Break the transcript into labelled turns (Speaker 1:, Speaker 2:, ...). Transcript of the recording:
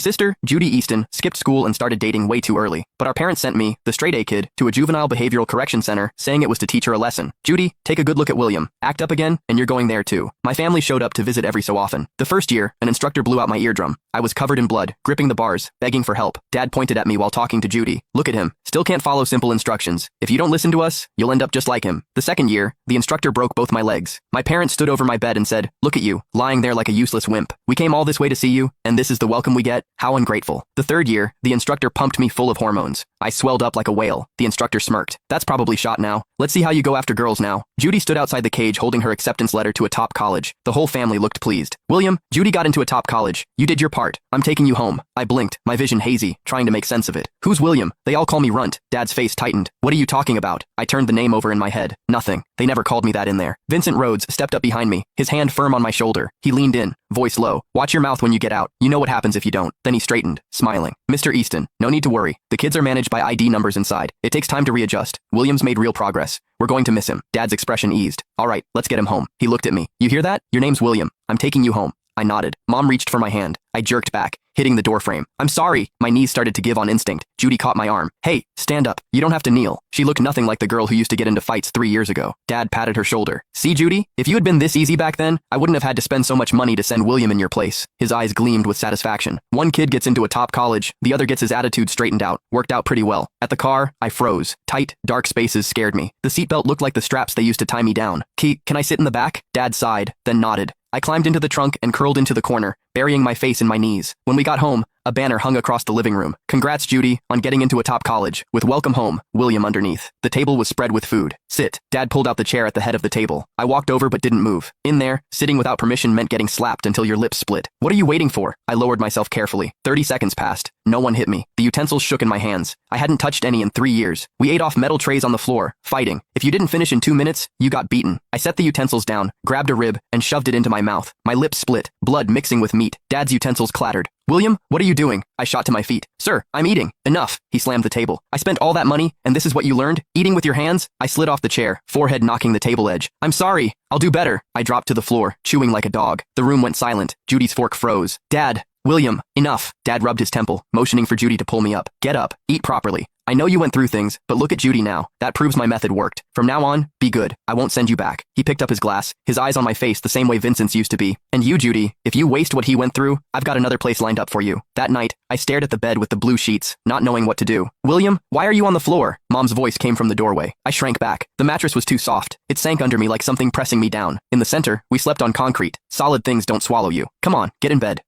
Speaker 1: Sister, Judy Easton, skipped school and started dating way too early, but our parents sent me, the straight A kid, to a juvenile behavioral correction center, saying it was to teach her a lesson. Judy, take a good look at William. Act up again, and you're going there too. My family showed up to visit every so often. The first year, an instructor blew out my eardrum. I was covered in blood, gripping the bars, begging for help. Dad pointed at me while talking to Judy. Look at him. Still can't follow simple instructions. If you don't listen to us, you'll end up just like him. The second year, the instructor broke both my legs. My parents stood over my bed and said, look at you, lying there like a useless wimp. We came all this way to see you, and this is the welcome we get? How ungrateful. The third year, the instructor pumped me full of hormones. I swelled up like a whale. The instructor smirked. That's probably shot now. Let's see how you go after girls now. Judy stood outside the cage holding her acceptance letter to a top college. The whole family looked pleased. William, Judy got into a top college. You did your part. I'm taking you home. I blinked, my vision hazy, trying to make sense of it. Who's William? They all call me Runt. Dad's face tightened. What are you talking about? I turned the name over in my head. Nothing. They never called me that in there. Vincent Rhodes stepped up behind me, his hand firm on my shoulder. He leaned in, voice low. Watch your mouth when you get out. You know what happens if you don't. Then he straightened, smiling. Mr. Easton, no need to worry. The kids are managed by ID numbers inside. It takes time to readjust. William's made real progress. We're going to miss him. Dad's expression eased. All right, let's get him home. He looked at me. You hear that? Your name's William. I'm taking you home. I nodded. Mom reached for my hand. I jerked back, hitting the doorframe. I'm sorry. My knees started to give on instinct. Judy caught my arm. Hey, stand up. You don't have to kneel. She looked nothing like the girl who used to get into fights 3 years ago. Dad patted her shoulder. See, Judy? If you had been this easy back then, I wouldn't have had to spend so much money to send William in your place. His eyes gleamed with satisfaction. One kid gets into a top college, the other gets his attitude straightened out. Worked out pretty well. At the car, I froze. Tight, dark spaces scared me. The seatbelt looked like the straps they used to tie me down. Can I sit in the back? Dad sighed, then nodded. I climbed into the trunk and curled into the corner, burying my face in my knees. When we got home, a banner hung across the living room. Congrats, Judy, on getting into a top college, with welcome home, William underneath. The table was spread with food. Sit. Dad pulled out the chair at the head of the table. I walked over but didn't move. In there, sitting without permission meant getting slapped until your lips split. What are you waiting for? I lowered myself carefully. 30 seconds passed. No one hit me. The utensils shook in my hands. I hadn't touched any in 3 years. We ate off metal trays on the floor, fighting. If you didn't finish in 2 minutes, you got beaten. I set the utensils down, grabbed a rib, and shoved it into my mouth. My lips split, blood mixing with meat. Dad's utensils clattered. William, what are you doing? I shot to my feet. Sir, I'm eating. Enough. He slammed the table. I spent all that money, and this is what you learned? Eating with your hands? I slid off the chair, forehead knocking the table edge. I'm sorry. I'll do better. I dropped to the floor, chewing like a dog. The room went silent. Judy's fork froze. Dad. William, enough. Dad rubbed his temple, motioning for Judy to pull me up. Get up. Eat properly. I know you went through things, but look at Judy now. That proves my method worked. From now on, be good. I won't send you back. He picked up his glass, his eyes on my face the same way Vincent's used to be. And you, Judy, if you waste what he went through, I've got another place lined up for you. That night, I stared at the bed with the blue sheets, not knowing what to do. William, why are you on the floor? Mom's voice came from the doorway. I shrank back. The mattress was too soft. It sank under me like something pressing me down. In the center, we slept on concrete. Solid things don't swallow you. Come on, get in bed.